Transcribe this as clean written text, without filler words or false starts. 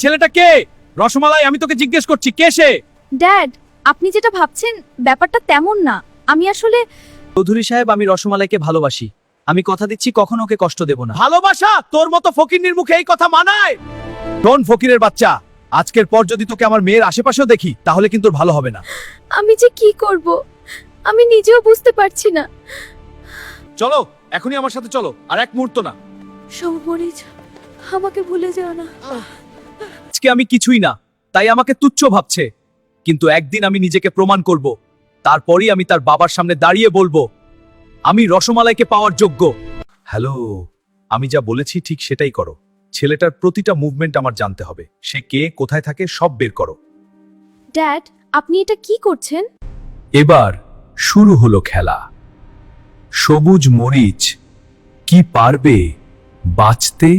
ছেলেটা কে? রসমালাই, আমি তোকে জিজ্ঞেস করছি, কে সে? ড্যাড, আপনি যেটা ভাবছেন ব্যাপারটা তেমন না। আমি আসলে চৌধুরী সাহেব, আমি রসমালাইকে ভালোবাসি। আমি কথা দিচ্ছি কখনো ওকে কষ্ট দেব না। ভালোবাসা? তোর মতো ফকিন্নির মুখে এই কথা মানায়? শোন ফকিরের বাচ্চা, আজকের পর যদি তোকে আমার মেয়ের আশেপাশেও দেখি তাহলে কিন্তু তোর ভালো হবে না। আমি যে কি করব আমি নিজেও বুঝতে পারছি না। চলো, এখনই আমার সাথে চলো, আর এক মুহূর্ত না। সমরিজ, আমাকে ভুলে যেও না। আজকে আমি কিছুই না, তাই আমাকে তুচ্ছ ভাবছে, কিন্তু একদিন আমি নিজেকে প্রমাণ করব। তারপরই আমি তার বাবার সামনে দাঁড়িয়ে বলবো আমি রসমালাইকে পাওয়ার যোগ্য। হ্যালো, আমি যা বলেছি ঠিক সেটাই করো। ছেলেটার প্রতিটা মুভমেন্ট আমার জানতে হবে। সে কে, কোথায় থাকে, সব বের করো। ড্যাড, আপনি এটা কি করছেন? এবার শুরু হলো খেলা। সবুজ মরিচ কি পারবে বাঁচতে?